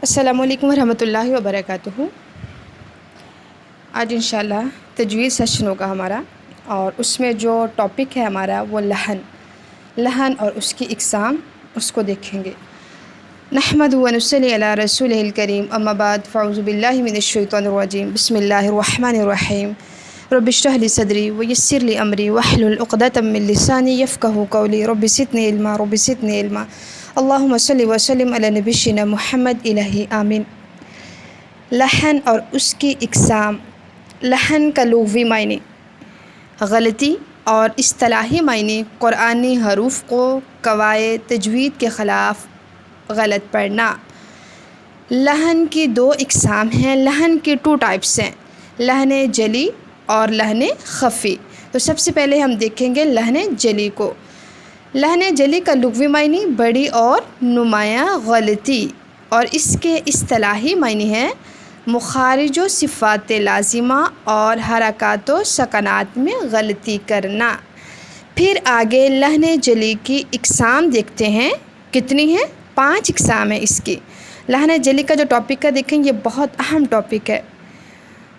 السلام علیکم ورحمۃ اللہ وبرکاتہ۔ آج انشاءاللہ تجوید سیشن ہوگا ہمارا، اور اس میں جو ٹاپک ہے ہمارا وہ لحن اور اس کی اقسام، اس کو دیکھیں گے۔ نحمد و نصلی علی رسول الکریم، اما بعد فاعوذ باللہ من الشیطان الرجیم، بسم اللہ الرحمن الرحیم۔ رب اشرح لی صدری ویسر لی امری واحلل عقدۃ من لسانی یفقہوا قولی، رب زدنی علما رب زدنی علما، اللہم صلی وسلم علی نبینا محمد الہی آمین۔ لحن اور اس کی اقسام۔ لحن کا لغوی معنی غلطی اور اصطلاحی معنی قرآنی حروف کو قواعد تجوید کے خلاف غلط پڑھنا۔ لحن کی دو اقسام ہیں۔ لحن کی 2 ٹائپس ہیں، لحن جلی اور لحن خفی۔ تو سب سے پہلے ہم دیکھیں گے لحن جلی کو۔ لحن جلی کا لغوی معنی بڑی اور نمایاں غلطی، اور اس کے اصطلاحی معنی ہے مخارج و صفات لازمہ اور حرکات و سکنات میں غلطی کرنا۔ پھر آگے لحن جلی کی اقسام دیکھتے ہیں، کتنی ہیں؟ 5 اقسام ہیں اس کی۔ لحن جلی کا جو ٹاپک ہے دیکھیں، یہ بہت اہم ٹاپک ہے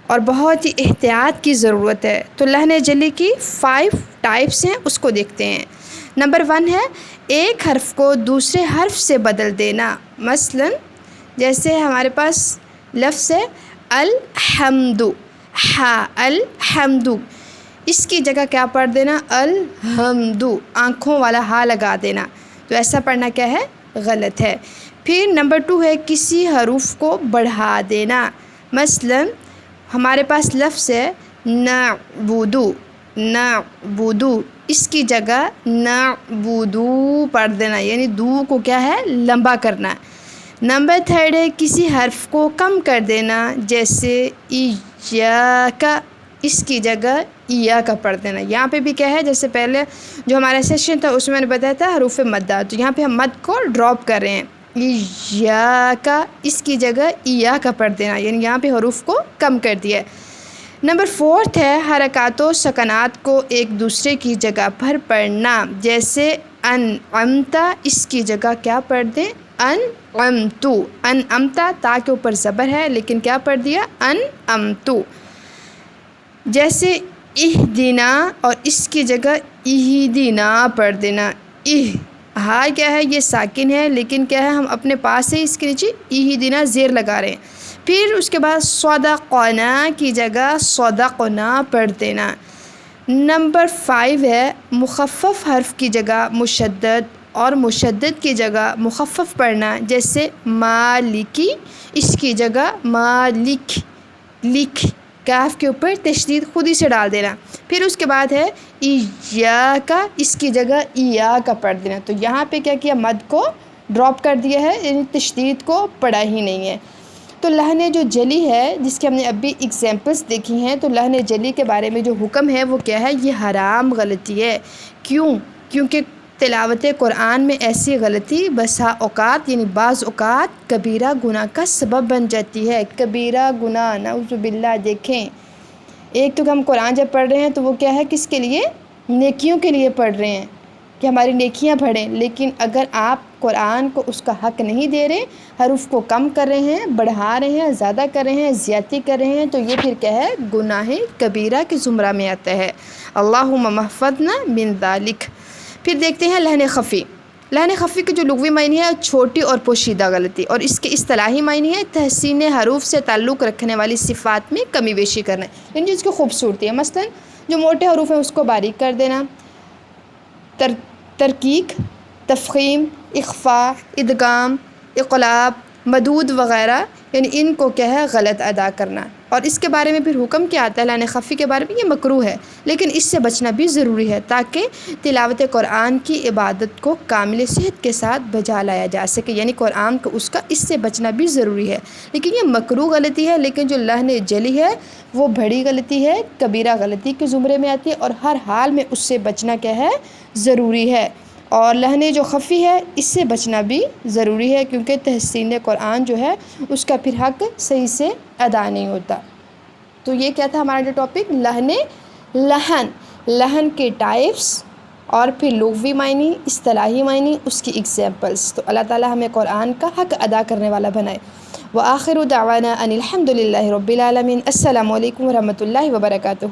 اور بہت ہی احتیاط کی ضرورت ہے۔ تو لحن جلی کی 5 ٹائپس ہیں، اس کو دیکھتے ہیں۔ نمبر 1 ہے ایک حرف کو دوسرے حرف سے بدل دینا۔ مثلا جیسے ہمارے پاس لفظ ہے الحمد، الحمد، اس کی جگہ کیا پڑھ دینا؟ الحمد، آنکھوں والا ہا لگا دینا۔ تو ایسا پڑھنا کیا ہے؟ غلط ہے۔ پھر نمبر 2 ہے کسی حروف کو بڑھا دینا۔ مثلا ہمارے پاس لفظ ہے نعبد، نعبد، اس کی جگہ نعبدو پڑھ دینا، یعنی دو کو کیا ہے؟ لمبا کرنا۔ نمبر 3 ہے کسی حرف کو کم کر دینا، جیسے ایاک، اس کی جگہ ایاک پڑھ دینا۔ یہاں پہ بھی کیا ہے؟ جیسے پہلے جو ہمارا سیشن تھا اس میں نے بتایا تھا حروف مدہ، تو یہاں پہ ہم مد کو ڈراپ کر رہے ہیں۔ ایاک، اس کی جگہ ایاک پڑھ دینا، یعنی یہاں پہ حروف کو کم کر دیا ہے۔ نمبر 4 ہے حرکات و سکنات کو ایک دوسرے کی جگہ پر پڑھنا، جیسے انعمت، اس کی جگہ کیا پڑھ دیں؟ انعمت، انعمت، تا کے اوپر زبر ہے لیکن کیا پڑھ دیا؟ انعمت۔ جیسے اہدنا، اور اس کی جگہ اہدنا پڑھ دینا۔ ہاں کیا ہے؟ یہ ساکن ہے لیکن کیا ہے؟ ہم اپنے پاس سے اس کے نیچے اہدنا زیر لگا رہے ہیں۔ پھر اس کے بعد صدقنا کی جگہ صدقنا پڑھ دینا۔ نمبر 5 ہے مخفف حرف کی جگہ مشدد اور مشدد کی جگہ مخفف پڑھنا، جیسے مالکی، اس کی جگہ مالک، لکھ، کاف کے اوپر تشدید خود ہی سے ڈال دینا۔ پھر اس کے بعد ہے ایاک، اس کی جگہ ایاک پڑھ دینا۔ تو یہاں پہ کیا کیا؟ مد کو ڈراپ کر دیا ہے، یعنی تشدید کو پڑھا ہی نہیں ہے۔ تو لحن جو جلی ہے، جس کے ہم نے ابھی ایگزامپلس دیکھی ہیں، تو لحن جلی کے بارے میں جو حکم ہے وہ کیا ہے؟ یہ حرام غلطی ہے۔ کیوں؟ کیونکہ تلاوت قرآن میں ایسی غلطی بسا اوقات، یعنی بعض اوقات کبیرہ گناہ کا سبب بن جاتی ہے۔ کبیرہ گناہ، نعوذ باللہ۔ دیکھیں، ایک تو ہم قرآن جب پڑھ رہے ہیں تو وہ کیا ہے؟ کس کے لیے؟ نیکیوں کے لیے پڑھ رہے ہیں کہ ہماری نیکیاں بڑھیں، لیکن اگر آپ قرآن کو اس کا حق نہیں دے رہے، حروف کو کم کر رہے ہیں، بڑھا رہے ہیں، زیادہ کر رہے ہیں، زیادتی کر رہے ہیں، تو یہ پھر کیا ہے؟ گناہ کبیرہ کے زمرہ میں آتا ہے۔ اللہم محفظنا من ذالک۔ پھر دیکھتے ہیں لحن خفی۔ لحن خفی کے جو لغوی معنی ہے چھوٹی اور پوشیدہ غلطی، اور اس کے اصطلاحی معنی ہے تحسین حروف سے تعلق رکھنے والی صفات میں کمی بیشی کرنا، یعنی جس کی خوبصورتی ہے۔ مثلا جو موٹے حروف ہیں اس کو باریک کر دینا، ترقیق، تفخیم، اخفاء، ادغام، اقلاب، مدود وغیرہ، یعنی ان کو کیا ہے؟ غلط ادا کرنا۔ اور اس کے بارے میں پھر حکم کیا آتا ہے لحن خفی کے بارے میں؟ یہ مکروہ ہے، لیکن اس سے بچنا بھی ضروری ہے تاکہ تلاوت قرآن کی عبادت کو کامل صحت کے ساتھ بجا لایا جا سکے، یعنی قرآن کو اس سے بچنا بھی ضروری ہے۔ لیکن یہ مکروہ غلطی ہے، لیکن جو لحن جلی ہے وہ بڑی غلطی ہے، کبیرہ غلطی کے زمرے میں آتی ہے، اور ہر حال میں اس سے بچنا کیا ہے؟ ضروری ہے۔ اور لحن جو خفی ہے اس سے بچنا بھی ضروری ہے، کیونکہ تحسین قرآن جو ہے اس کا پھر حق صحیح سے ادا نہیں ہوتا۔ تو یہ کیا تھا ہمارا جو ٹاپک؟ لحن کے ٹائپس، اور پھر لغوی معنی، اصطلاحی معنی، اس کی ایگزامپلس۔ تو اللہ تعالی ہمیں قرآن کا حق ادا کرنے والا بنائے۔ وآخر دعوانا ان الحمد للہ رب العالمین۔ السلام علیکم ورحمۃ اللہ وبرکاتہ۔